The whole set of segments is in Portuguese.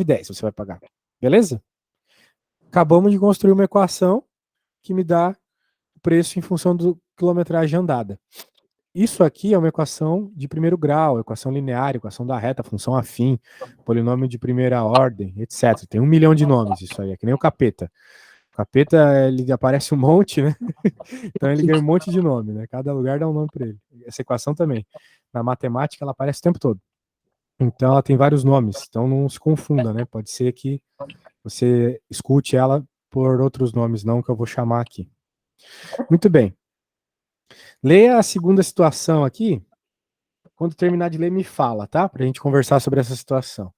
10 você vai pagar. Beleza? Acabamos de construir uma equação que me dá o preço em função do quilometragem andada. Isso aqui é uma equação de primeiro grau, equação linear, equação da reta, função afim, polinômio de primeira ordem, etc. Tem 1 milhão de nomes isso aí, é que nem o capeta. O capeta, ele aparece um monte, né? Então ele ganha um monte de nome, né? Cada lugar dá um nome para ele. Essa equação também. Na matemática, ela aparece o tempo todo. Então ela tem vários nomes, então não se confunda, né? Pode ser que você escute ela por outros nomes, não que eu vou chamar aqui. Muito bem. Leia a segunda situação aqui. Quando terminar de ler, me fala, tá? Pra gente conversar sobre essa situação.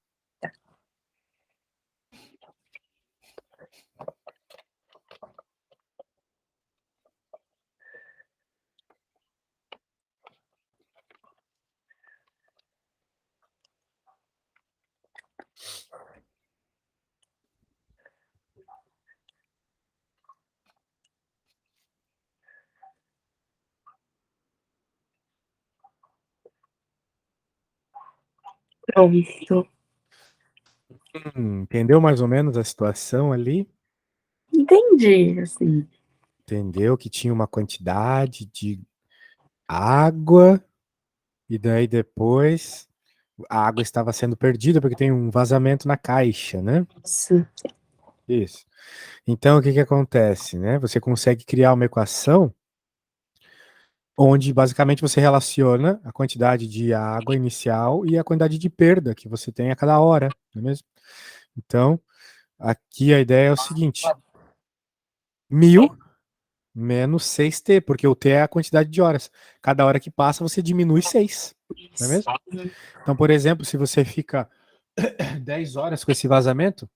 Pronto. Entendeu mais ou menos a situação ali? Entendi, assim. Entendeu que tinha uma quantidade de água e daí depois a água estava sendo perdida porque tem um vazamento na caixa, né? Isso. Isso. Então o que que acontece, né? Você consegue criar uma equação onde basicamente você relaciona a quantidade de água inicial e a quantidade de perda que você tem a cada hora, não é mesmo? Então, aqui a ideia é o seguinte: 1000 menos 6t, porque o t é a quantidade de horas. Cada hora que passa, você diminui 6, não é Isso. mesmo? Então, por exemplo, se você fica 10 horas com esse vazamento,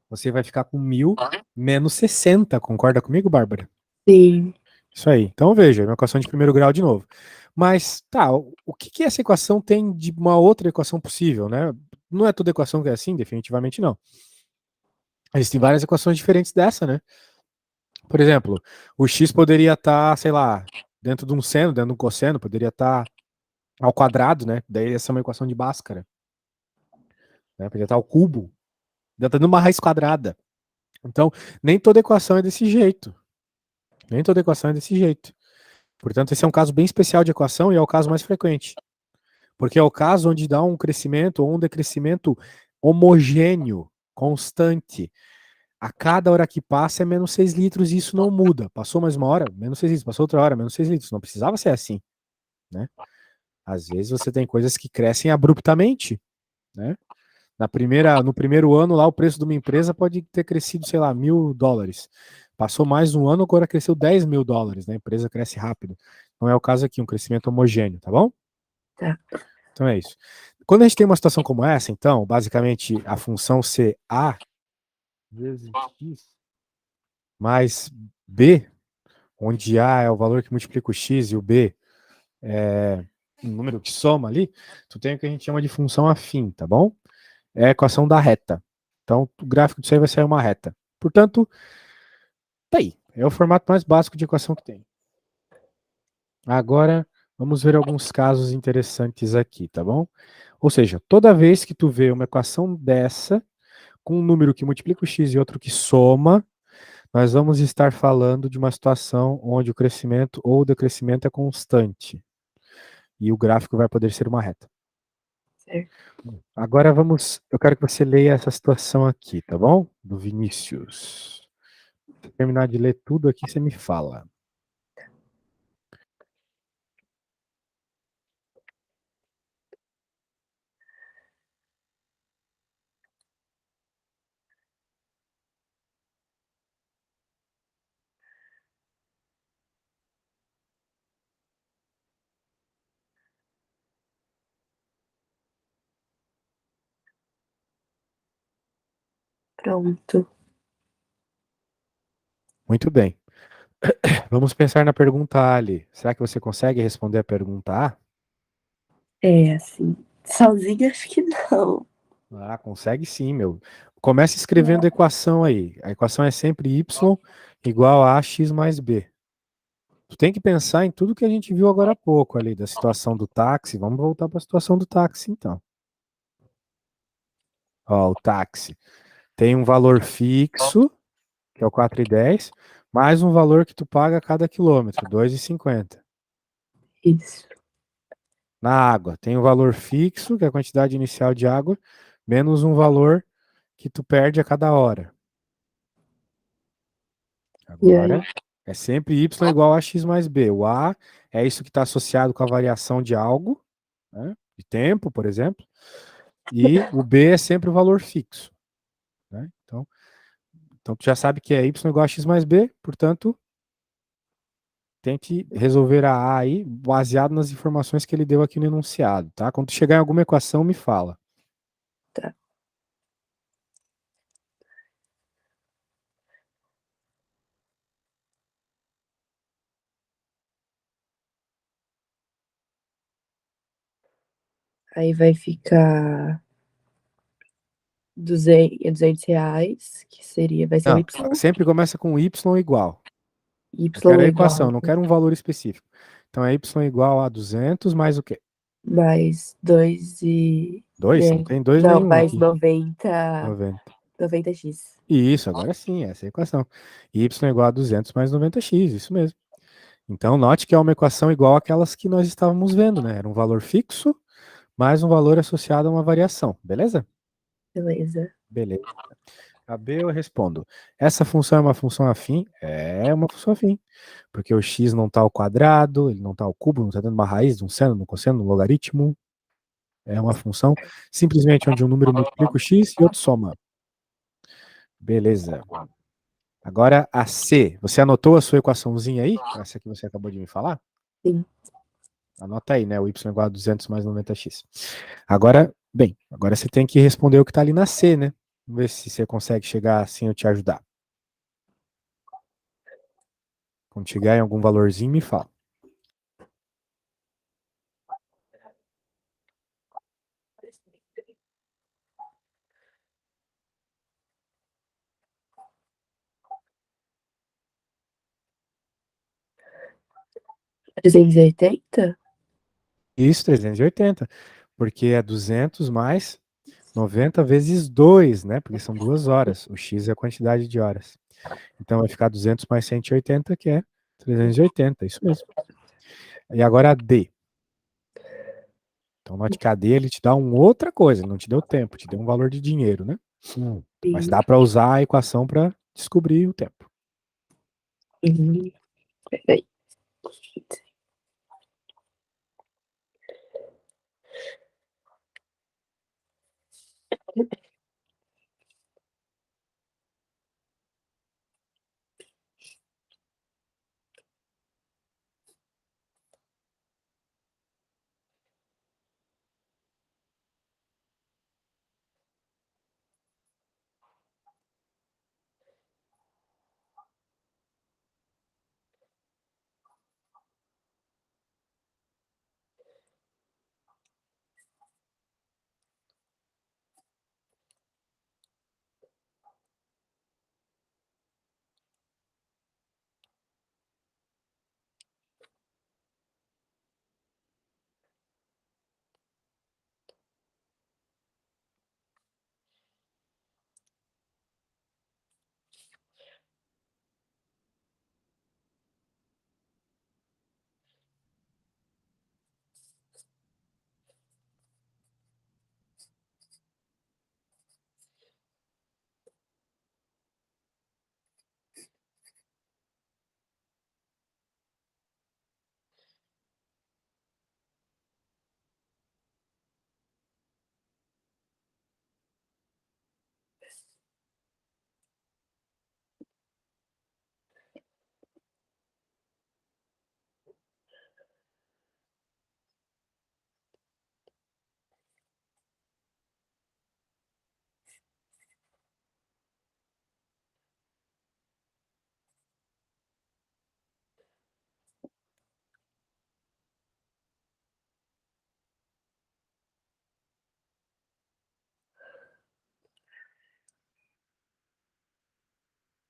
você vai ficar com 1000 menos 60. Concorda comigo, Bárbara? Sim. Isso aí. Então, veja, é uma equação de primeiro grau de novo. Mas, tá, o que que essa equação tem de uma outra equação possível, né? Não é toda equação que é assim, definitivamente não. Existem várias equações diferentes dessa, né? Por exemplo, o x poderia estar, sei lá, dentro de um seno, dentro de um cosseno, poderia estar ao quadrado, né? Daí essa é uma equação de Bhaskara. Né? Poderia estar ao cubo, dentro de uma raiz quadrada. Então, nem toda equação é desse jeito. Nem toda equação é desse jeito. Portanto, esse é um caso bem especial de equação e é o caso mais frequente. Porque é o caso onde dá um crescimento ou um decrescimento homogêneo, constante. A cada hora que passa é menos 6 litros e isso não muda. Passou mais uma hora, menos 6 litros. Passou outra hora, menos 6 litros. Não precisava ser assim, né? Às vezes você tem coisas que crescem abruptamente, né? No primeiro ano lá, o preço de uma empresa pode ter crescido, sei lá, $1.000. Passou mais um ano, agora cresceu $10.000, né? A empresa cresce rápido. Não é o caso aqui, um crescimento homogêneo, tá bom? Tá. Então é isso. Quando a gente tem uma situação como essa, então, basicamente a função ser A vezes X mais B, onde A é o valor que multiplica o X e o B é um número que soma ali, tu tem o que a gente chama de função afim, tá bom? É a equação da reta. Então, o gráfico disso aí vai ser uma reta. Portanto, tá aí. É o formato mais básico de equação que tem. Agora, vamos ver alguns casos interessantes aqui, tá bom? Ou seja, toda vez que tu vê uma equação dessa, com um número que multiplica o x e outro que soma, nós vamos estar falando de uma situação onde o crescimento ou o decrescimento é constante. E o gráfico vai poder ser uma reta. Certo. Agora eu quero que você leia essa situação aqui, tá bom? Do Vinícius. Se terminar de ler tudo aqui, você me fala. Pronto. Muito bem. Vamos pensar na pergunta A ali. Será que você consegue responder a pergunta A? É, assim. Sozinha, acho que não. Ah, consegue sim, meu. Comece escrevendo a equação aí. A equação é sempre y igual a x mais b. Tu tem que pensar em tudo que a gente viu agora há pouco ali, da situação do táxi. Vamos voltar para a situação do táxi, então. Ó, o táxi tem um valor fixo, que é o 4,10, mais um valor que tu paga a cada quilômetro, 2,50. Isso. Na água, tem um valor fixo, que é a quantidade inicial de água, menos um valor que tu perde a cada hora. E aí? Agora, é sempre y igual a x mais b. O a é isso que está associado com a variação de algo, né, de tempo, por exemplo, e o b é sempre o valor fixo. Né? Então, tu já sabe que é y igual a x mais b, portanto, tente resolver a A aí baseado nas informações que ele deu aqui no enunciado, tá? Quando tu chegar em alguma equação, me fala. Tá. Aí vai ficar 200 reais, que seria, vai ser o Não, Y. sempre começa com y igual. Y Eu quero a igual equação, não quero um valor específico. Então é y igual a 200 mais o quê? mais 2 e... 2? Não tem 2 Não, nenhum mais aqui. 90, 90. 90x. Isso, agora sim, essa é a equação. Y igual a 200 mais 90x, isso mesmo. Então, note que é uma equação igual àquelas que nós estávamos vendo, né? Era um valor fixo mais um valor associado a uma variação, beleza? Beleza. Beleza. A B eu respondo. Essa função é uma função afim? É uma função afim. Porque o x não está ao quadrado, ele não está ao cubo, não está dando uma raiz, um seno, um cosseno, um logaritmo. É uma função simplesmente onde um número multiplica o x e outro soma. Beleza. Agora a C. Você anotou a sua equaçãozinha aí? Essa que você acabou de me falar? Sim. Anota aí, né? O y igual a 200 mais 90x. Agora, bem, agora você tem que responder o que está ali na C, né? Vamos ver se você consegue chegar assim eu te ajudar. Quando chegar em algum valorzinho, me fala. Trezentos e oitenta. Isso, 380. Porque é 200 mais 90 vezes 2, né? Porque são 2 horas. O x é a quantidade de horas. Então vai ficar 200 mais 180, que é 380. Isso mesmo. E agora a D. Então note que a D ele te dá uma outra coisa. Ele não te deu tempo, te deu um valor de dinheiro, né? Mas Sim. dá para usar a equação para descobrir o tempo. Peraí.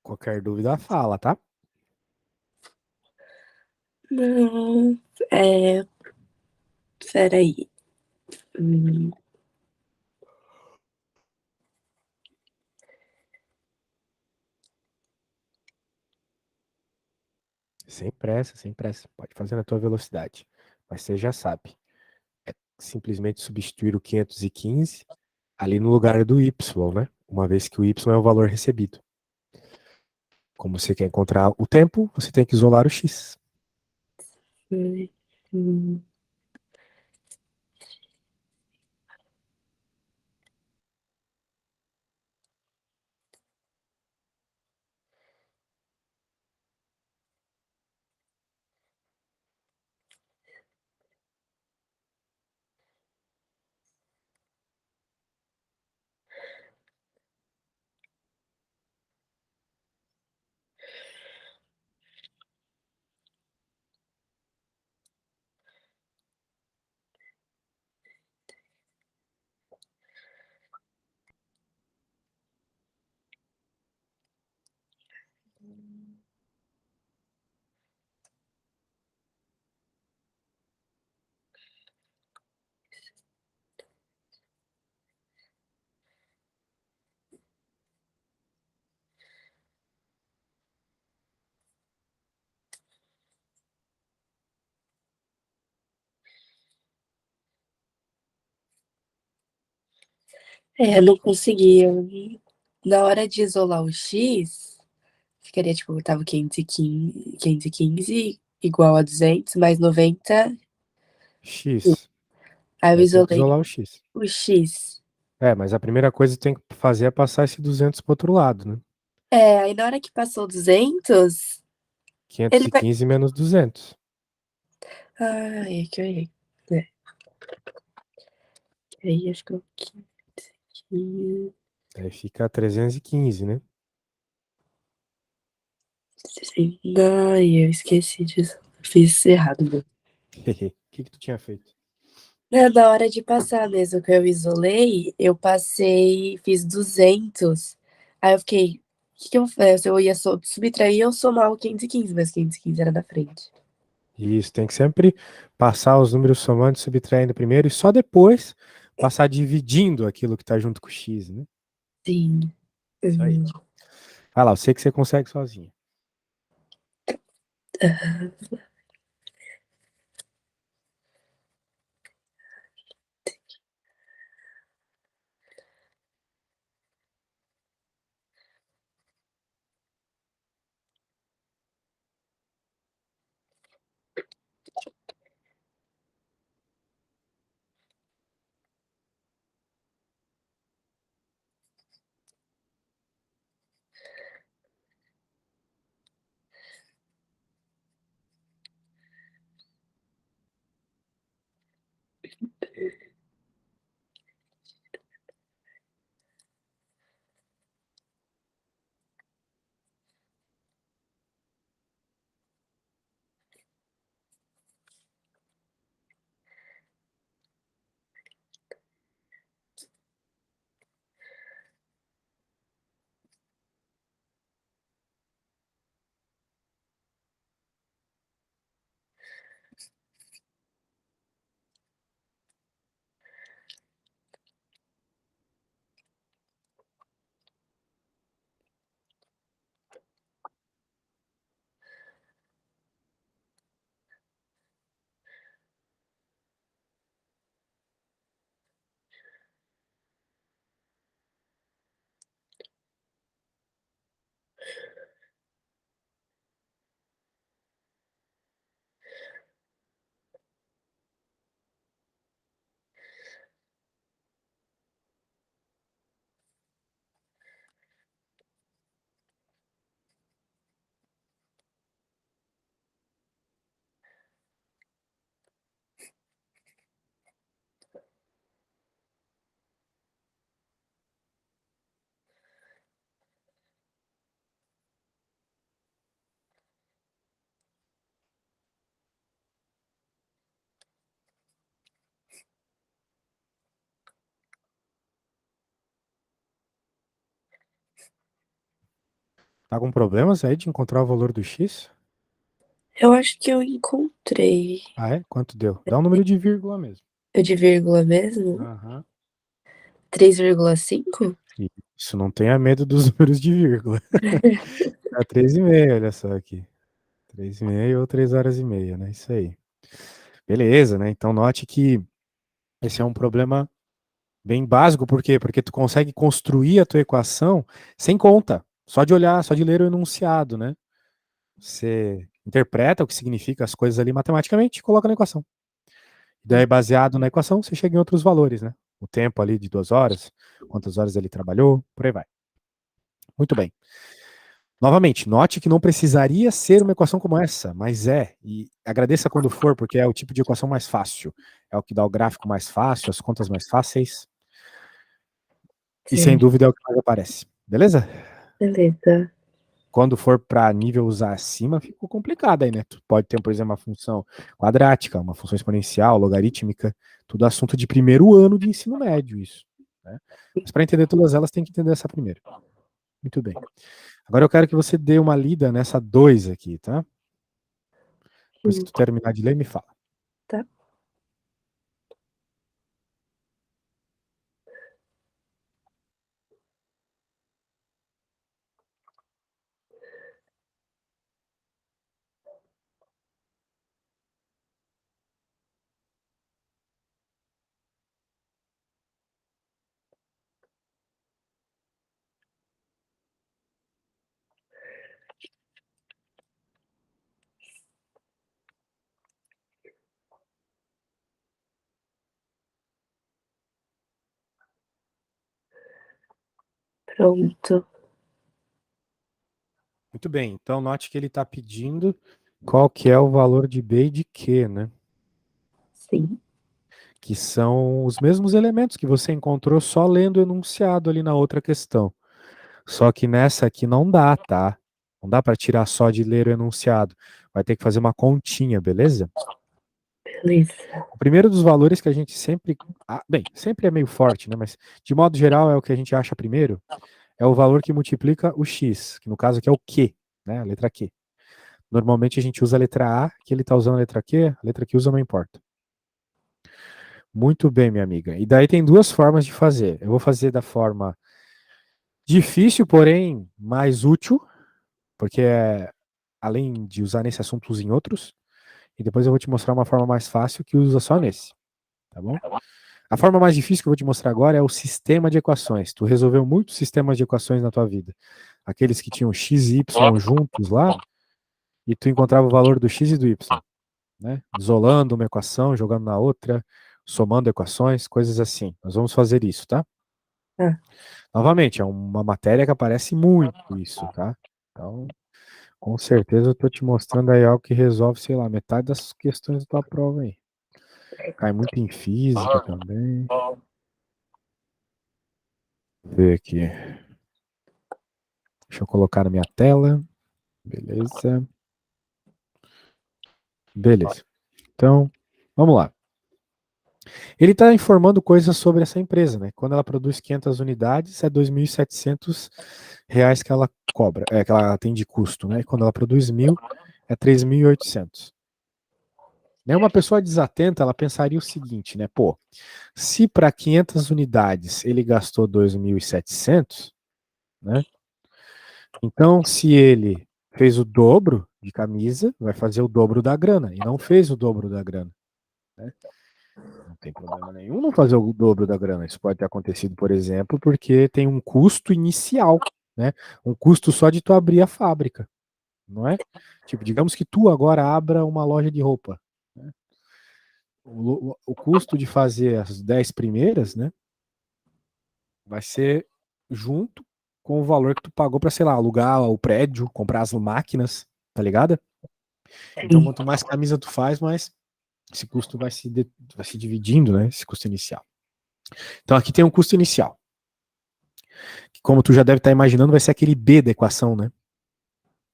Qualquer dúvida, fala, tá? Não, peraí. Hum, Sem pressa, sem pressa. Pode fazer na tua velocidade. Mas você já sabe. É simplesmente substituir o 515 ali no lugar do Y, né? Uma vez que o Y é o valor recebido. Como você quer encontrar o tempo, você tem que isolar o X. Hum, eu não conseguia. Na hora de isolar o X, ficaria tipo, tava 515 igual a 200 mais 90. X. Aí eu Aí tem que isolei isolar o X. o X. É, mas a primeira coisa que tem que fazer é passar esse 200 para outro lado, né? Aí na hora que passou 200, ele vai. 515 menos 200. Ai, é que eu errei. É, aí acho que eu. 15, Aí fica 315, né? ai, eu esqueci disso. Fiz errado, meu. O que que tu tinha feito? Na hora de passar mesmo, que eu isolei, eu passei, fiz 200. Aí eu fiquei, o que que eu faço? Eu ia subtrair ou somar o 515, mas 515 era na frente. Isso, tem que sempre passar os números somando e subtraindo primeiro e só depois passar dividindo aquilo que está junto com o X, né? Sim. Isso aí. Hum. Vai lá, eu sei que você consegue sozinho. Tá com problemas aí de encontrar o valor do X? Eu acho que eu encontrei. Ah, é? Quanto deu? Dá um número de vírgula mesmo. Eu de vírgula mesmo? Aham. 3,5. Isso, não tenha medo dos números de vírgula. Dá 3,5, olha só aqui. 3h30 ou 3h30, né? Isso aí. Beleza, né? Então note que esse é um problema bem básico, por quê? Porque tu consegue construir a tua equação sem conta, só de olhar, só de ler o enunciado, né? Você interpreta o que significa as coisas ali matematicamente e coloca na equação. Daí, baseado na equação, você chega em outros valores, né? O tempo ali de 2 horas, quantas horas ele trabalhou, por aí vai. Muito bem. Novamente, note que não precisaria ser uma equação como essa, mas é. E agradeça quando for, porque é o tipo de equação mais fácil. É o que dá o gráfico mais fácil, as contas mais fáceis. E sem Certo. dúvida é o que mais aparece. Beleza? Beleza. Quando for para níveis acima, ficou complicado aí, né? Tu pode ter, por exemplo, uma função quadrática, uma função exponencial, logarítmica, tudo assunto de primeiro ano de ensino médio, isso. Né? Mas para entender todas elas, tem que entender essa primeira. Muito bem. Agora eu quero que você dê uma lida nessa 2 aqui, tá? Depois que tu terminar de ler, me fala. Tá. Pronto. Muito bem. Então, note que ele está pedindo qual que é o valor de B e de Q, né? Sim. Que são os mesmos elementos que você encontrou só lendo o enunciado ali na outra questão. Só que nessa aqui não dá, tá? Não dá para tirar só de ler o enunciado. Vai ter que fazer uma continha, beleza? Beleza. O primeiro dos valores que a gente sempre. Bem, sempre é meio forte, né? Mas de modo geral é o que a gente acha primeiro. É o valor que multiplica o x, que no caso aqui é o Q, né? A letra Q. Normalmente a gente usa a letra A, que ele está usando a letra Q, a letra que usa não importa. Muito bem, minha amiga. E daí tem duas formas de fazer. Eu vou fazer da forma difícil, porém mais útil, porque além de usar nesse assunto, usa em outros. E depois eu vou te mostrar uma forma mais fácil que usa só nesse, tá bom? A forma mais difícil que eu vou te mostrar agora é o sistema de equações. Tu resolveu muitos sistemas de equações na tua vida. Aqueles que tinham x e y juntos lá, e tu encontrava o valor do x e do y, né? Isolando uma equação, jogando na outra, somando equações, coisas assim. Nós vamos fazer isso, tá? Ah, Novamente, é uma matéria que aparece muito isso, tá? Então, com certeza eu tô te mostrando aí algo que resolve, sei lá, metade das questões da tua prova aí. Cai muito em física também. Vou ver aqui. Deixa eu colocar na minha tela. Beleza. Beleza. Então, vamos lá. Ele está informando coisas sobre essa empresa, né? Quando ela produz 500 unidades, é R$ 2.700 que ela cobra, que ela tem de custo, né? E quando ela produz 1.000, é 3.800. Né? Uma pessoa desatenta, ela pensaria o seguinte, né? Pô, se para 500 unidades ele gastou 2.700, né? Então, se ele fez o dobro de camisa, vai fazer o dobro da grana, e não fez o dobro da grana, né? Não tem problema nenhum não fazer o dobro da grana. Isso pode ter acontecido, por exemplo, porque tem um custo inicial, né? Um custo só de tu abrir a fábrica, não é? Tipo, digamos que tu agora abra uma loja de roupa, né? O custo de fazer as 10 primeiras, né? Vai ser junto com o valor que tu pagou para, sei lá, alugar o prédio, comprar as máquinas, tá ligado? Então, sim. quanto mais camisa tu faz, mais esse custo vai se dividindo, né? Esse custo inicial. Então, aqui tem um custo inicial, que, como tu já deve estar imaginando, vai ser aquele B da equação, né?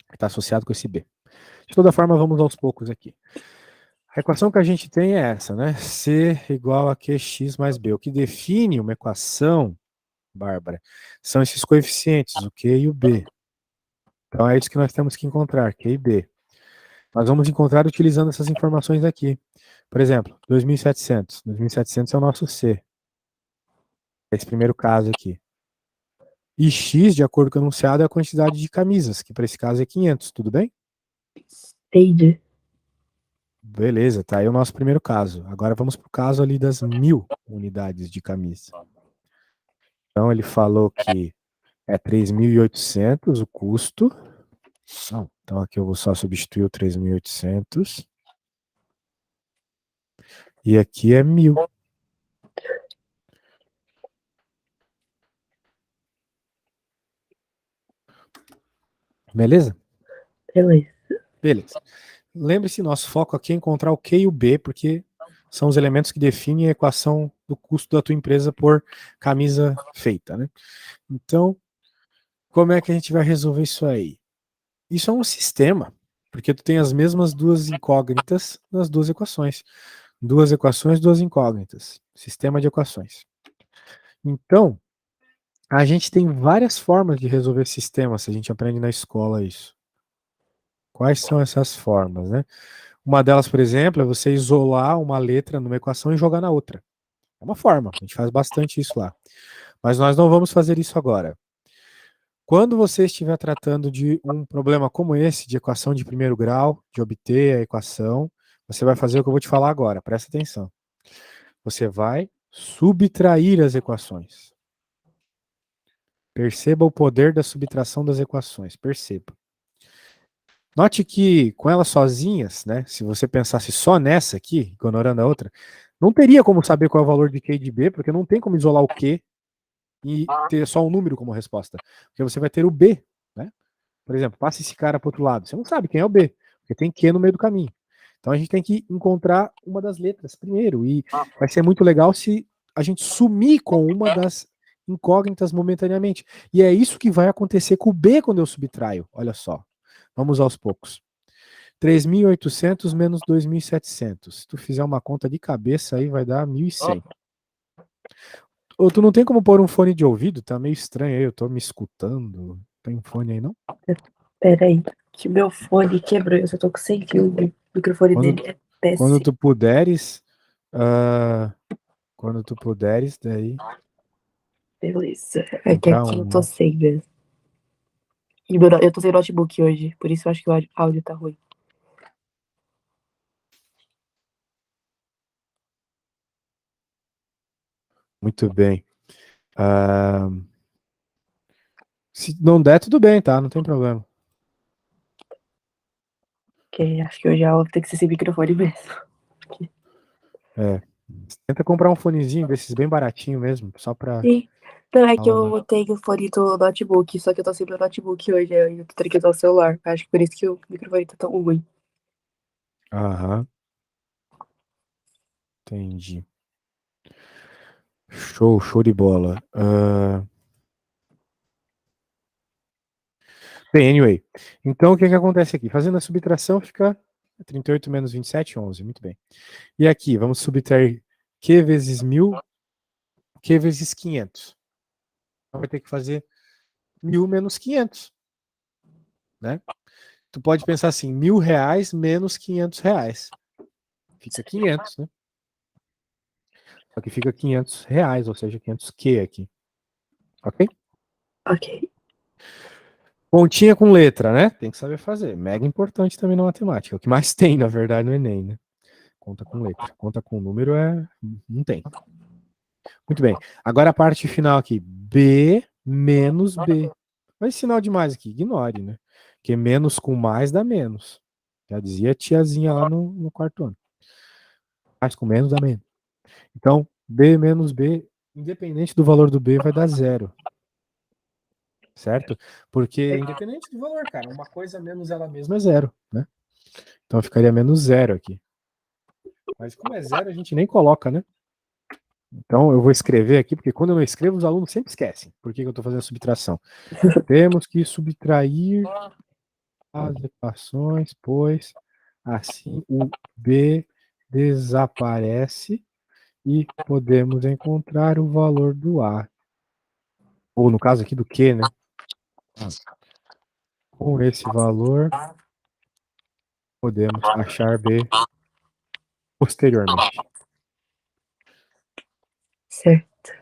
Que está associado com esse B. De toda forma, vamos aos poucos aqui. A equação que a gente tem é essa, né? C igual a QX mais B. O que define uma equação, Bárbara, são esses coeficientes, o Q e o B. Então é isso que nós temos que encontrar, Q e B. Nós vamos encontrar utilizando essas informações aqui. Por exemplo, 2.700. 2.700 é o nosso C. Esse primeiro caso aqui. E X, de acordo com o enunciado, é a quantidade de camisas, que para esse caso é 500, tudo bem? Entendi. Beleza, tá aí o nosso primeiro caso. Agora vamos pro caso ali das 1.000 unidades de camisa. Então ele falou que é 3.800 o custo. Então aqui eu vou só substituir o 3.800. E aqui é 1.000. Beleza? Beleza. Beleza. Lembre-se, nosso foco aqui é encontrar o Q e o B, porque são os elementos que definem a equação do custo da tua empresa por camisa feita, né? Então, como é que a gente vai resolver isso aí? Isso é um sistema, porque tu tem as mesmas duas incógnitas nas duas equações. Duas equações, duas incógnitas. Sistema de equações. Então, a gente tem várias formas de resolver sistemas, se a gente aprende na escola isso. Quais são essas formas, né? Uma delas, por exemplo, é você isolar uma letra numa equação e jogar na outra. É uma forma, a gente faz bastante isso lá. Mas nós não vamos fazer isso agora. Quando você estiver tratando de um problema como esse, de equação de primeiro grau, de obter a equação, você vai fazer o que eu vou te falar agora, presta atenção. Você vai subtrair as equações. Perceba o poder da subtração das equações, perceba. Note que com elas sozinhas, né, se você pensasse só nessa aqui, ignorando a outra, não teria como saber qual é o valor de Q e de B, porque não tem como isolar o Q e ter só um número como resposta. Porque você vai ter o B, né? Por exemplo, passa esse cara para outro lado. Você não sabe quem é o B, porque tem Q no meio do caminho. Então a gente tem que encontrar uma das letras primeiro. E vai ser muito legal se a gente sumir com uma das incógnitas momentaneamente. E é isso que vai acontecer com o B quando eu subtraio. Olha só. Vamos aos poucos. 3.800 menos 2.700. Se tu fizer uma conta de cabeça aí, vai dar 1.100. Ou tu não tem como pôr um fone de ouvido? Tá meio estranho aí, eu tô me escutando. Tem fone aí, não? Pera aí, que meu fone quebrou. Eu só tô com sem fio. O microfone Quando, dele é quando péssimo. tu puderes, ah, quando tu puderes, daí Beleza. É que comprar aqui eu tô um. sem mesmo. E eu tô sem notebook hoje, por isso eu acho que o áudio tá ruim. Muito bem. Ah, se não der, tudo bem, tá? Não tem problema. Porque acho que hoje a aula tem que ser sem microfone mesmo. É. Tenta comprar um fonezinho desses bem baratinho mesmo, só pra Sim. Não, é que aula, né? eu tenho o fone do notebook, só que eu tô sem meu notebook hoje, aí eu tô tendo que usar o celular. Acho que por isso que o microfone tá tão ruim. Aham, entendi. Show, show de bola. Bem, anyway. Então, o que que acontece aqui? Fazendo a subtração, fica 38 menos 27, 11. Muito bem. E aqui, vamos subtrair Q vezes 1.000, Q vezes 500. Então, vai ter que fazer 1.000 menos 500, né? Tu pode pensar assim, R$ 1.000 menos R$ 500. Fica 500, né? Só que fica R$ 500, ou seja, 500 Q aqui. Ok? Ok. Pontinha com letra, né? Tem que saber fazer. Mega importante também na matemática. O que mais tem, na verdade, no Enem, né? Conta com letra. Conta com número não tem. Muito bem. Agora a parte final aqui. B menos B. Mas sinal demais aqui, ignore, né? Porque menos com mais dá menos. Já dizia a tiazinha lá no quarto ano. Mais com menos dá menos. Então, B menos B, independente do valor do B, vai dar zero. Certo? Porque independente do valor, cara, uma coisa menos ela mesma é zero, né? Então ficaria menos zero aqui. Mas como é zero, a gente nem coloca, né? Então eu vou escrever aqui, porque quando eu não escrevo, os alunos sempre esquecem. Por que eu estou fazendo a subtração? Temos que subtrair as equações, pois assim o B desaparece e podemos encontrar o valor do A. Ou no caso aqui do Q, né? Com esse valor, podemos achar B posteriormente. Certo.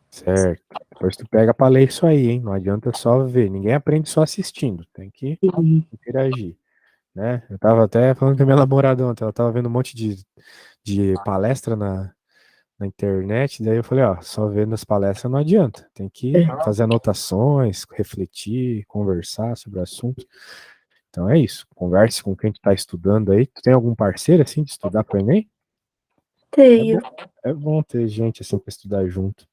Certo. Depois tu pega para ler isso aí, hein? Não adianta só ver. Ninguém aprende só assistindo. Tem que E interagir. né? Eu tava até falando com a minha namorada ontem, ela tava vendo um monte de palestra na internet, daí eu falei, ó, só vendo as palestras não adianta, tem que fazer anotações, refletir, conversar sobre o assunto. Então é isso, converse com quem tu tá estudando aí. Tu tem algum parceiro, assim, de estudar pro Enem? É Tenho. bom, é bom ter gente, assim, pra estudar junto.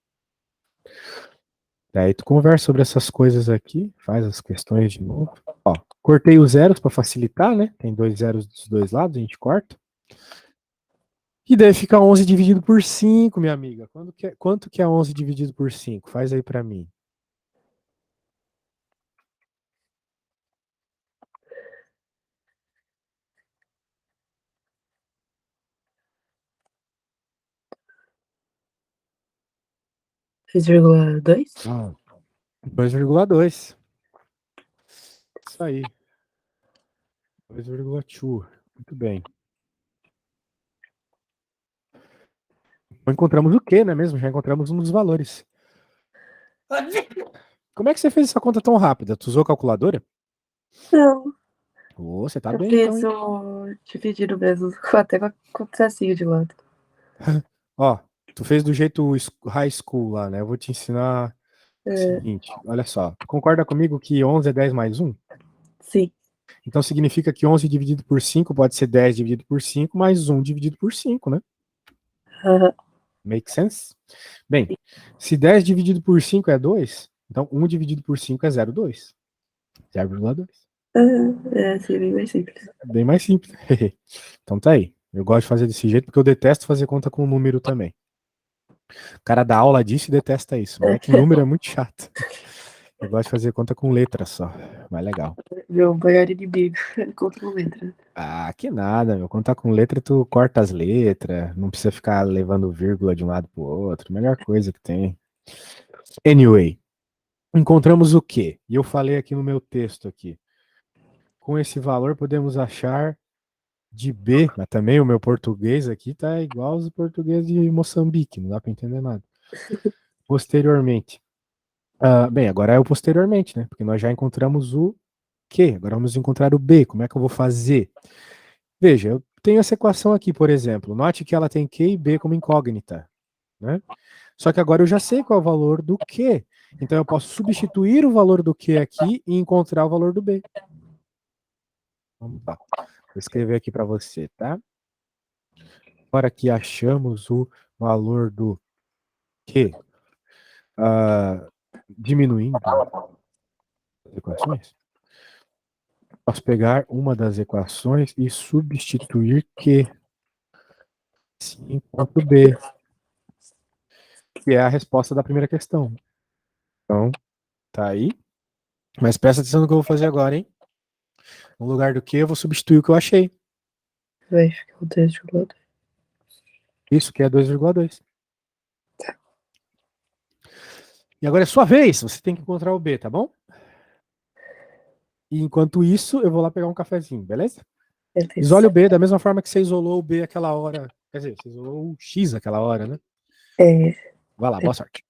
Daí tu conversa sobre essas coisas aqui, faz as questões de novo. Ó, cortei os zeros para facilitar, né? Tem dois zeros dos dois lados, a gente corta. E daí fica 11 dividido por 5, minha amiga. Quanto que é 11 dividido por 5? Faz aí para mim. 2,2? Ah, 2,2. Isso aí. 2,2. Muito bem. Então encontramos o quê, não é mesmo? Já encontramos um dos valores. Como é que você fez essa conta tão rápida? Tu usou calculadora? Não, Ô, você tá eu bem então, fiz hein? o dividido mesmo, até com o tracinho de lado. Ó, tu fez do jeito high school lá, né? Eu vou te ensinar o É, seguinte, olha só. Tu concorda comigo que 11 é 10 mais um? sim. Então significa que 11 dividido por 5 pode ser 10 dividido por 5 mais um dividido por 5, né? Aham. Make sense? Bem, se 10 dividido por 5 é 2, então um dividido por 5 é 0,2. 0,2. É, assim, bem mais simples. É bem mais simples. Então tá aí. Eu gosto de fazer desse jeito porque eu detesto fazer conta com número também. O cara dá aula disso e detesta isso, mas é que número é muito chato. Eu gosto de fazer conta com letra só. Mais legal. Meu maior inimigo contra o letra. Ah, que nada, meu. Quando tá com letra, tu corta as letras, não precisa ficar levando vírgula de um lado pro outro. Melhor coisa que tem. Anyway, encontramos o quê? E eu falei aqui no meu texto aqui. Com esse valor podemos achar de B, mas também o meu português aqui tá igual aos portugueses de Moçambique, não dá para entender nada. Posteriormente. Bem, agora é o posteriormente, né? Porque nós já encontramos o Q, agora vamos encontrar o B. Como é que eu vou fazer? Veja, eu tenho essa equação aqui, por exemplo. Note que ela tem Q e B como incógnita, né? Só que agora eu já sei qual é o valor do Q. Então eu posso substituir o valor do Q aqui e encontrar o valor do B. Vamos lá. Vou escrever aqui para você, tá? Agora que achamos o valor do Q, ah, diminuindo as equações, posso pegar uma das equações e substituir Q enquanto B, que é a resposta da primeira questão. Então, tá aí. Mas presta atenção no que eu vou fazer agora, hein? No lugar do que, eu vou substituir o que eu achei. Vai ficar o 3,2. Isso que é 2,2. E agora é sua vez. Você tem que encontrar o B, tá bom? E enquanto isso, eu vou lá pegar um cafezinho, beleza? Isole Beleza. o B da mesma forma que você isolou o B aquela hora. Quer dizer, você isolou o X aquela hora, né? É, Vai lá, boa sorte.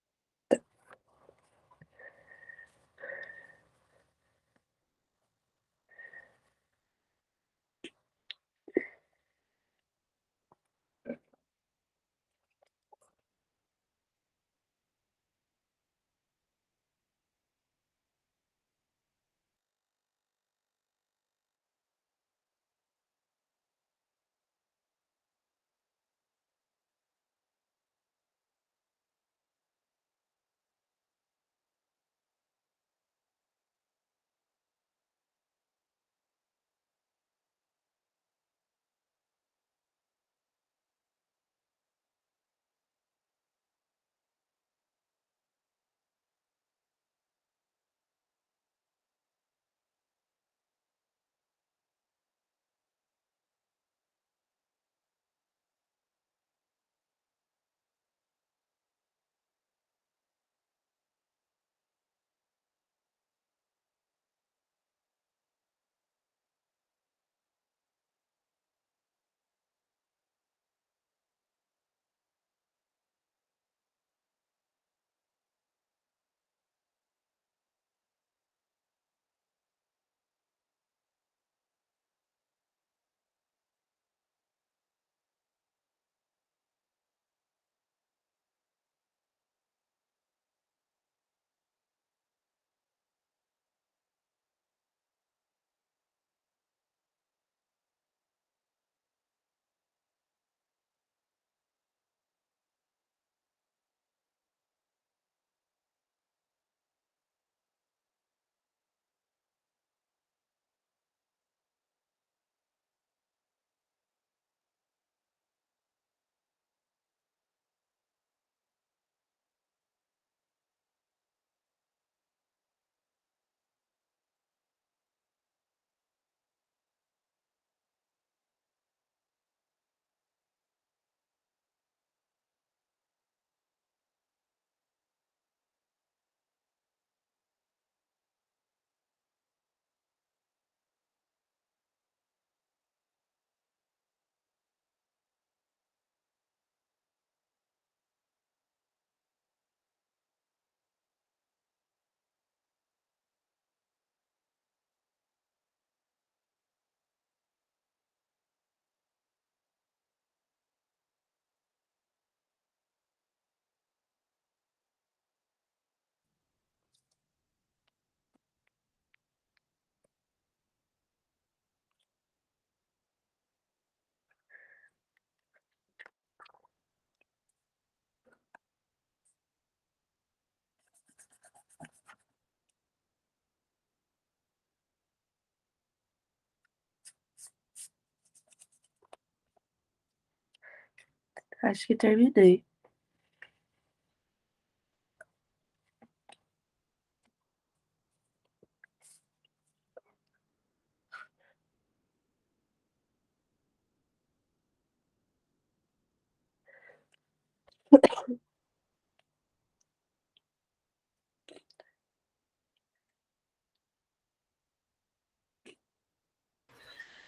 Acho que terminei.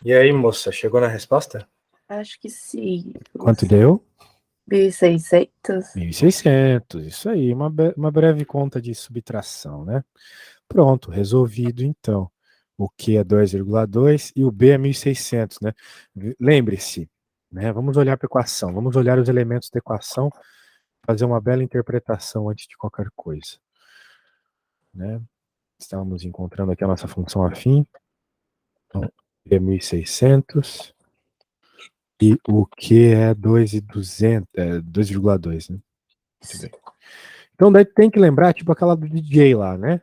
E aí, moça, chegou na resposta? Acho que sim. Quanto deu? 1.600. 1.600, isso aí, uma breve conta de subtração, né? Pronto, resolvido então. O Q é 2,2 e o B é 1.600, né? Lembre-se, né? Vamos olhar para a equação, vamos olhar os elementos da equação, fazer uma bela interpretação antes de qualquer coisa, né? Estamos encontrando aqui a nossa função afim. Então, B é 1.600 e o Q é 2,200, 2,2, né? Muito bem. Então daí tem que lembrar, tipo aquela do DJ lá, né?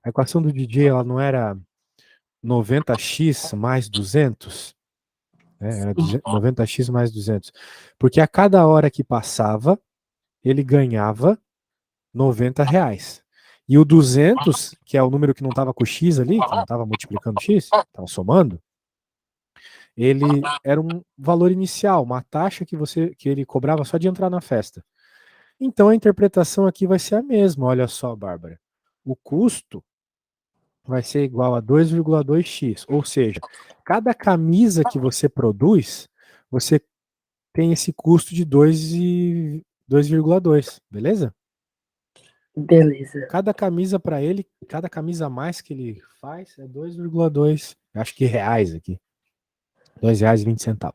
A equação do DJ, ela não era 90x mais 200? Né? Era 90x mais 200. Porque a cada hora que passava, ele ganhava 90 reais. E o 200, que é o número que não estava com o x ali, que não estava multiplicando x, estava somando, ele era um valor inicial, uma taxa que ele cobrava só de entrar na festa. Então a interpretação aqui vai ser a mesma, olha só, Bárbara. O custo vai ser igual a 2,2x, ou seja, cada camisa que você produz, você tem esse custo de 2,2, beleza? Beleza. Cada camisa para ele, cada camisa a mais que ele faz é 2,2, acho que reais aqui. R$ 2,20.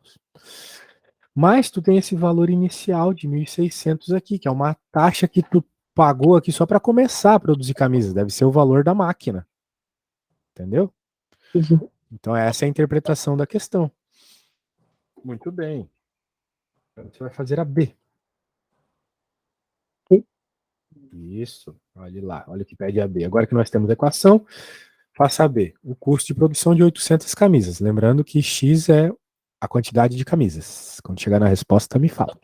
Mas tu tem esse valor inicial de 1.600 aqui, que é uma taxa que tu pagou aqui só para começar a produzir camisas, deve ser o valor da máquina. Entendeu? Uhum. Então essa é a interpretação da questão. Muito bem. Você vai fazer a B. Isso, olha lá, olha o que pede a B. Agora que nós temos a equação, faça a B. O custo de produção de 800 camisas. Lembrando que X é a quantidade de camisas. Quando chegar na resposta, me fala.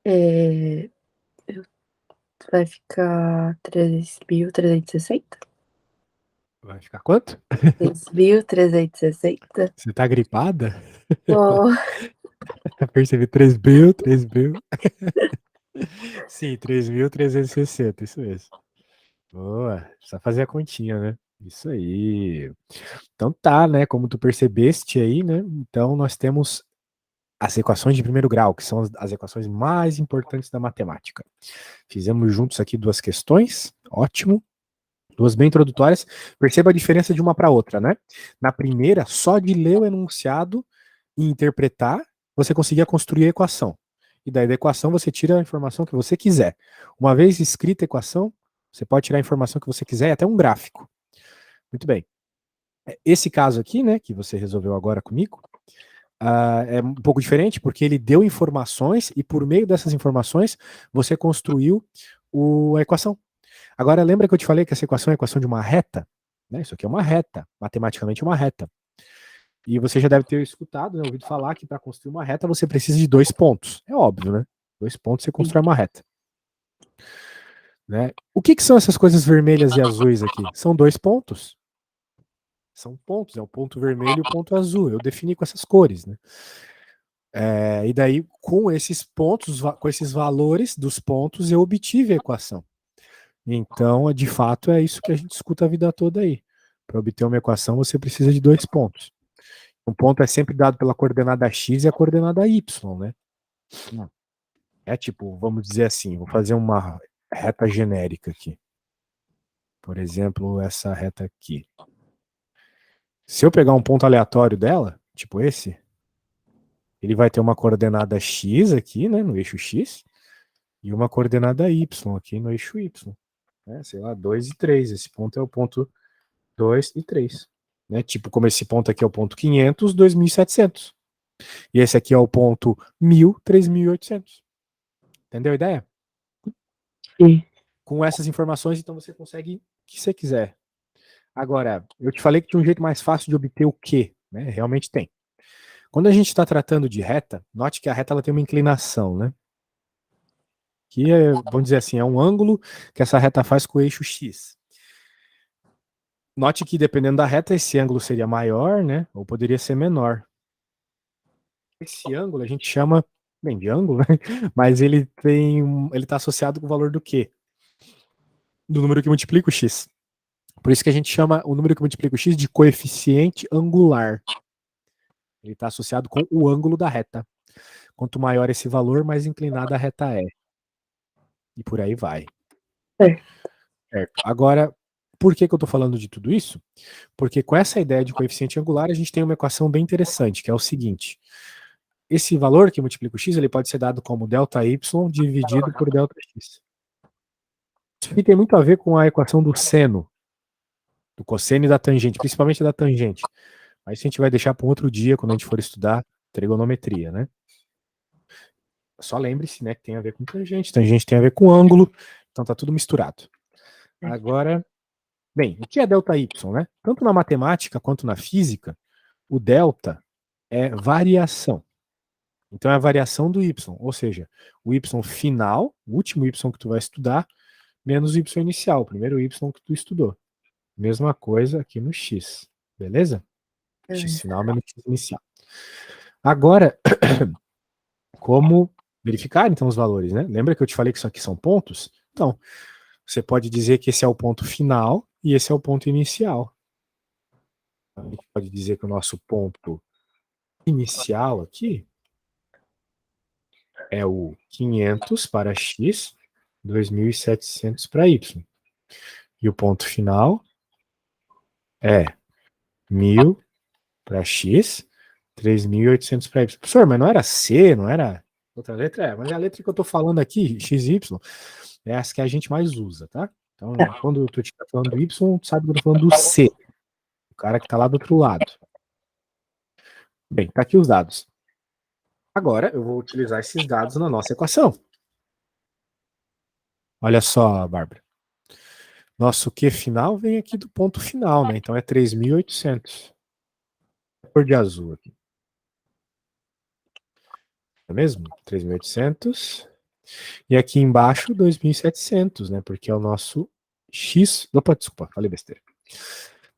É, vai ficar 3.360? Vai ficar quanto? 3.360? Você tá gripada? Oh, Percebi 3 mil, 3 mil. Sim, 3.360, isso mesmo. Boa, só fazer a continha, né? Isso aí. Então tá, né? Como tu percebeste aí, né? Então nós temos as equações de primeiro grau, que são as equações mais importantes da matemática. Fizemos juntos aqui duas questões, ótimo. Duas bem introdutórias. Perceba a diferença de uma para outra, né? Na primeira, só de ler o enunciado e interpretar, você conseguia construir a equação. E daí da equação você tira a informação que você quiser. Uma vez escrita a equação, você pode tirar a informação que você quiser e até um gráfico. Muito bem. Esse caso aqui, né, que você resolveu agora comigo, é um pouco diferente porque ele deu informações e por meio dessas informações você construiu a equação. Agora lembra que eu te falei que essa equação é a equação de uma reta? Né? Isso aqui é uma reta, matematicamente uma reta. E você já deve ter escutado, né, ouvido falar que para construir uma reta você precisa de 2 pontos. É óbvio, né? 2 pontos você constrói uma reta. Né? O que são essas coisas vermelhas e azuis aqui? São 2 pontos. São pontos, é o ponto vermelho e o ponto azul. Eu defini com essas cores, né? E daí, com esses pontos, com esses valores dos pontos, eu obtive a equação. Então, de fato, é isso que a gente escuta a vida toda aí. Para obter uma equação, você precisa de 2 pontos. Um ponto é sempre dado pela coordenada x e a coordenada y, né? É tipo, vamos dizer assim, vou fazer uma reta genérica aqui. Por exemplo, essa reta aqui. Se eu pegar um ponto aleatório dela, tipo esse, ele vai ter uma coordenada x aqui, né, no eixo x, e uma coordenada y aqui no eixo y. Né, sei lá, 2 e 3. Esse ponto é o ponto 2 e 3. Né, tipo, como esse ponto aqui é o ponto 500, 2.700. E esse aqui é o ponto 1.000, 3.800. Entendeu a ideia? Sim. Com essas informações, então você consegue o que você quiser. Agora, eu te falei que tinha um jeito mais fácil de obter o quê? Né? Realmente tem. Quando a gente está tratando de reta, note que a reta ela tem uma inclinação, né? Que é, vamos dizer assim, é um ângulo que essa reta faz com o eixo x. Note que dependendo da reta, esse ângulo seria maior, né? Ou poderia ser menor. Esse ângulo a gente chama, bem, de ângulo, né? Mas ele está associado com o valor do quê? Do número que multiplica o x. Por isso que a gente chama o número que multiplica o x de coeficiente angular. Ele está associado com o ângulo da reta. Quanto maior esse valor, mais inclinada a reta é. E por aí vai. Certo. Agora, por que eu estou falando de tudo isso? Porque com essa ideia de coeficiente angular, a gente tem uma equação bem interessante, que é o seguinte. Esse valor que multiplica o x, ele pode ser dado como ΔY dividido por ΔX. Isso aqui tem muito a ver com a equação do seno, do cosseno e da tangente, principalmente da tangente. Mas isso a gente vai deixar para um outro dia, quando a gente for estudar trigonometria, né? Só lembre-se, né, que tem a ver com tangente tem a ver com ângulo, então tá tudo misturado. Agora, bem, o que é ΔY, né? Tanto na matemática quanto na física, o delta é variação. Então é a variação do y, ou seja, o y final, o último y que tu vai estudar, menos o y inicial, o primeiro y que tu estudou. Mesma coisa aqui no x, beleza? X final menos x inicial. Agora, como verificar então os valores, né? Lembra que eu te falei que isso aqui são pontos? Então, você pode dizer que esse é o ponto final e esse é o ponto inicial. A gente pode dizer que o nosso ponto inicial aqui é o 500 para x, 2.700 para y. E o ponto final é 1.000 para x, 3.800 para y. Professor, mas não era C, não era outra letra? Mas a letra que eu estou falando aqui, XY, é essa que a gente mais usa, tá? Então, quando eu estiver falando do Y, tu sabe que eu estou falando do C, o cara que está lá do outro lado. Bem, tá aqui os dados. Agora, eu vou utilizar esses dados na nossa equação. Olha só, Bárbara. Nosso Q final vem aqui do ponto final, né? Então é 3.800. Cor de azul aqui. Não é mesmo? 3.800. E aqui embaixo, 2.700, né? Porque é o nosso X. Opa, desculpa, falei besteira.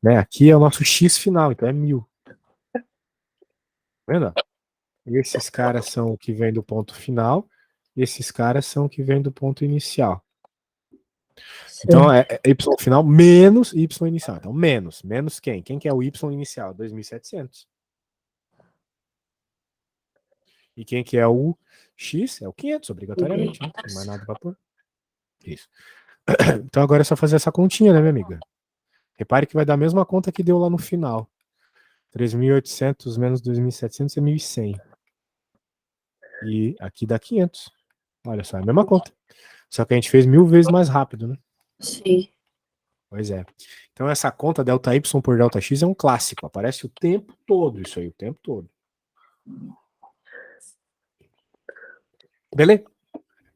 Né? Aqui é o nosso X final, então é 1.000. Tá vendo? E esses caras são o que vem do ponto final. E esses caras são o que vem do ponto inicial. Então é y final menos y inicial. Então menos. Menos quem? Quem que é o y inicial? 2.700. E quem que é o x? É o 500, obrigatoriamente. Não tem mais nada para pôr. Isso. Então agora é só fazer essa continha, né, minha amiga? Repare que vai dar a mesma conta que deu lá no final. 3.800 menos 2.700 é 1.100. E aqui dá 500. Olha só, é a mesma conta. Só que a gente fez 1.000 vezes mais rápido, né? Sim. Pois é. Então essa conta ΔY por ΔX é um clássico. Aparece o tempo todo isso aí, o tempo todo. Beleza?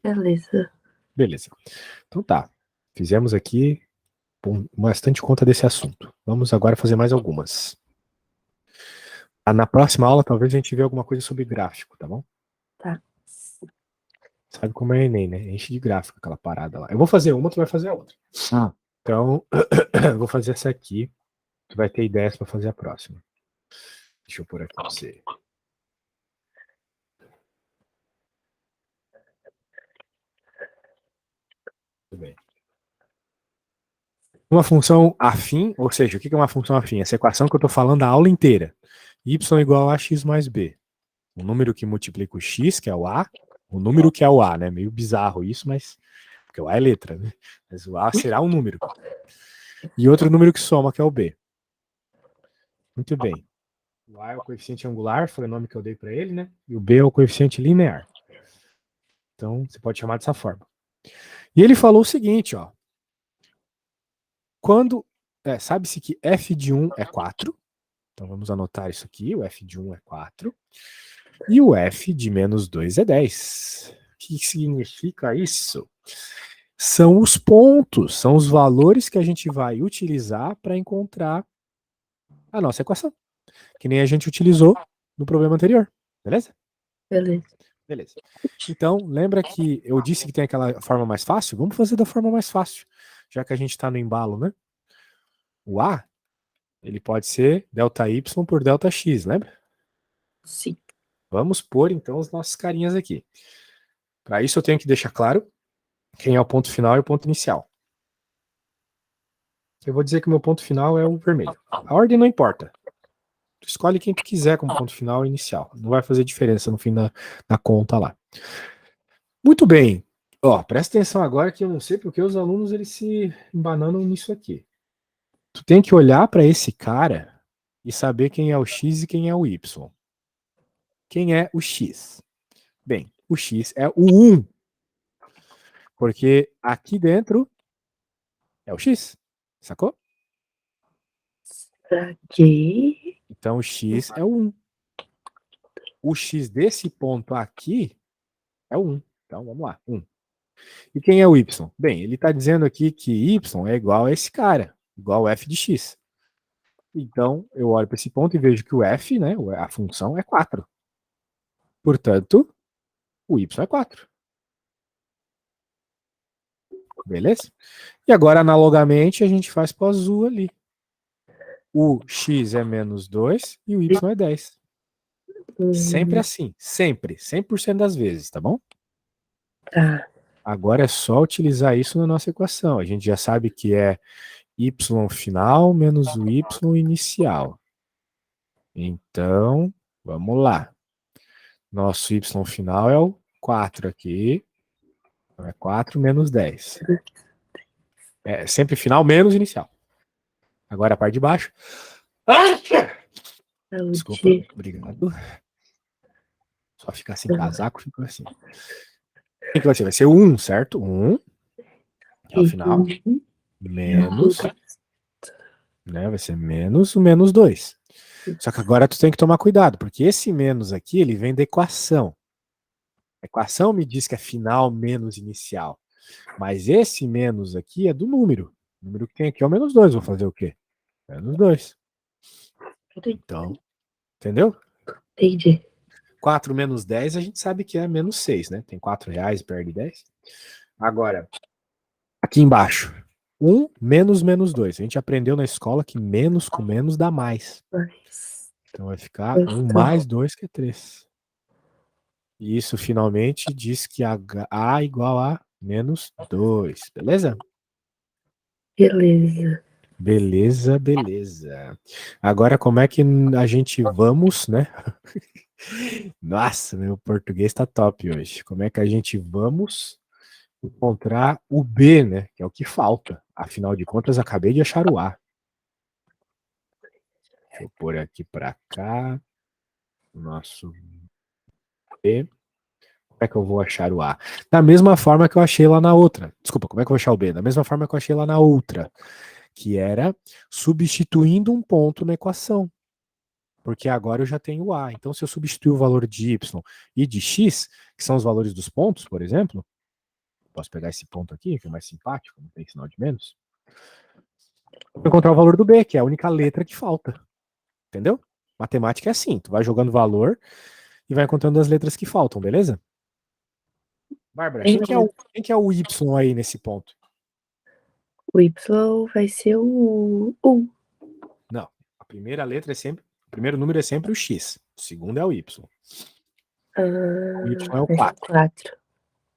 Beleza. Beleza. Então tá. Fizemos aqui bastante conta desse assunto. Vamos agora fazer mais algumas. Na próxima aula, talvez a gente veja alguma coisa sobre gráfico, tá bom? Tá. Sabe como é Enem, né? Enche de gráfico aquela parada lá. Eu vou fazer uma, tu vai fazer a outra. Então, eu vou fazer essa aqui. Tu vai ter ideias para fazer a próxima. Deixa eu pôr aqui pra você. Tudo bem. Uma função afim, ou seja, o que é uma função afim? Essa equação que eu estou falando a aula inteira. Y igual a x mais b. O número que multiplica o x, que é o a, o número que é o a, né? Meio bizarro isso, mas porque o a é letra, né? Mas o a será um número. E outro número que soma, que é o b. Muito bem. O a é o coeficiente angular, foi o nome que eu dei para ele, né? E o b é o coeficiente linear. Então, você pode chamar dessa forma. E ele falou o seguinte, ó. Quando sabe-se que f de 1 é 4. Então vamos anotar isso aqui. O f de 1 é 4. E o f de menos 2 é 10. O que significa isso? São os pontos, são os valores que a gente vai utilizar para encontrar a nossa equação. Que nem a gente utilizou no problema anterior. Beleza? Beleza. Beleza. Então, lembra que eu disse que tem aquela forma mais fácil? Vamos fazer da forma mais fácil, já que a gente está no embalo, né? O A, ele pode ser ΔY por ΔX, lembra? Sim. Vamos pôr, então, as nossas carinhas aqui. Para isso, eu tenho que deixar claro quem é o ponto final e o ponto inicial. Eu vou dizer que o meu ponto final é o vermelho. A ordem não importa. Tu escolhe quem tu quiser como ponto final e inicial. Não vai fazer diferença no fim da conta lá. Muito bem. Ó, presta atenção agora que eu não sei porque os alunos eles se embananam nisso aqui. Tu tem que olhar para esse cara e saber quem é o X e quem é o Y. Quem é o X? Bem, o X é o 1. Porque aqui dentro é o X. Sacou? Pra quê? Então o X é o 1. O X desse ponto aqui é o 1. Então vamos lá, 1. E quem é o Y? Bem, ele está dizendo aqui que Y é igual a esse cara, igual a f de x. Então, eu olho para esse ponto e vejo que o f, né, a função, é 4. Portanto, o y é 4. Beleza? E agora, analogamente, a gente faz para o azul ali. O x é menos 2 e o y é 10. Sempre assim, sempre, 100% das vezes, tá bom? Tá. Agora é só utilizar isso na nossa equação. A gente já sabe que é y final menos o y inicial. Então, vamos lá. Nosso y final é o 4 aqui. Então é 4 menos 10. É sempre final menos inicial. Agora a parte de baixo. Desculpa, obrigado. Só ficar sem casaco, fica assim. O que vai ser? Vai ser 1, certo? 1, que é o final. Menos, né? Vai ser menos o menos 2. Só que agora tu tem que tomar cuidado, porque esse menos aqui, ele vem da equação. A equação me diz que é final menos inicial. Mas esse menos aqui é do número. O número que tem aqui é o menos 2. Vou fazer o quê? Menos 2. Então, entendeu? Entendi. 4 menos 10 a gente sabe que é menos 6, né? Tem 4 reais, perde 10. Agora, aqui embaixo. 1 menos menos 2. A gente aprendeu na escola que menos com menos dá mais. Então vai ficar 1 mais 2, que é 3. E isso finalmente diz que a igual a menos 2, beleza? Beleza. Beleza, beleza. Agora, como é que a gente vamos, né? Nossa, meu português tá top hoje. Como é que a gente vamos encontrar o B, né? Que é o que falta. Afinal de contas, acabei de achar o A. Deixa eu pôr aqui para cá. Nosso B. Como é que eu vou achar o A? Da mesma forma que eu achei lá na outra. Desculpa, como é que eu vou achar o B? Da mesma forma que eu achei lá na outra. Que era substituindo um ponto na equação. Porque agora eu já tenho o A. Então, se eu substituir o valor de Y e de X, que são os valores dos pontos, por exemplo, posso pegar esse ponto aqui, que é mais simpático, não tem sinal de menos. Vou encontrar o valor do B, que é a única letra que falta. Entendeu? Matemática é assim, tu vai jogando valor e vai encontrando as letras que faltam, beleza? Bárbara, quem que é o Y aí nesse ponto? O Y vai ser o 1. Não, a primeira letra é sempre, o primeiro número é sempre o X, o segundo é o Y. O Y é o Vai ser 4. 4.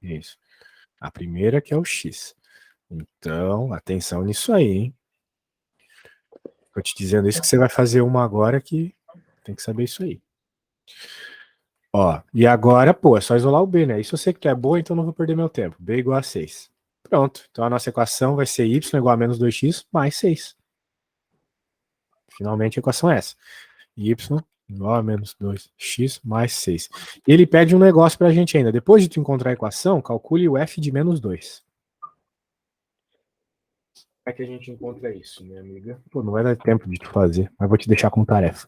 Isso. A primeira que é o X. Então, atenção nisso aí, hein? Tô te dizendo isso que você vai fazer uma agora que tem que saber isso aí. Ó, e agora, pô, é só isolar o B, né? Isso eu sei que tu é boa, então não vou perder meu tempo. B igual a 6. Pronto. Então a nossa equação vai ser y igual a menos 2x mais 6. Finalmente a equação é essa. Y igual a menos 2x mais 6. E ele pede um negócio pra gente ainda. Depois de tu encontrar a equação, calcule o f de menos 2. Como é que a gente encontra isso, minha amiga? Pô, não vai dar tempo de tu fazer, mas vou te deixar como tarefa.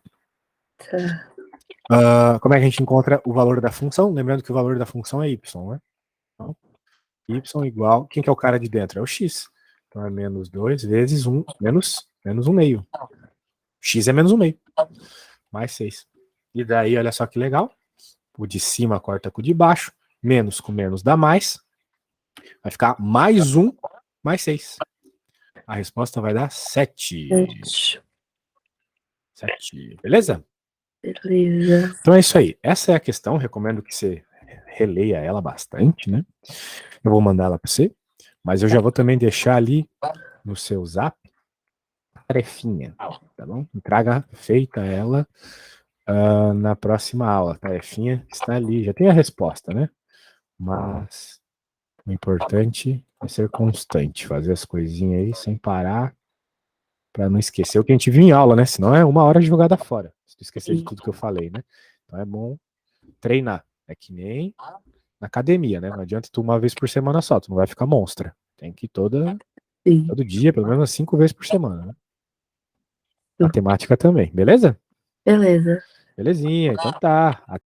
Tá. Como é que a gente encontra o valor da função? Lembrando que o valor da função é y, né? Então, y igual... Quem que é o cara de dentro? É o x. Então é menos 2 vezes 1, menos 1 meio. X é menos 1 meio. Mais 6. E daí, olha só que legal. O de cima corta com o de baixo. Menos com menos dá mais. Vai ficar mais 1 mais 6. A resposta vai dar 7. 7. Beleza? Beleza. Então é isso aí. Essa é a questão. Recomendo que você releia ela bastante, né? Eu vou mandar ela para você. Mas eu já vou também deixar ali no seu zap a tarefinha, tá bom? Traga feita ela na próxima aula. A tarefinha está ali. Já tem a resposta, né? Mas o importante é ser constante, fazer as coisinhas aí sem parar, para não esquecer o que a gente viu em aula, né? Senão é uma hora de jogada fora, se tu esquecer de tudo que eu falei, né? Então é bom treinar. É que nem na academia, né? Não adianta tu uma vez por semana só, tu não vai ficar monstra. Tem que ir Sim. todo dia, pelo menos 5 vezes por semana, né? Matemática também, beleza? Beleza. Belezinha, então tá.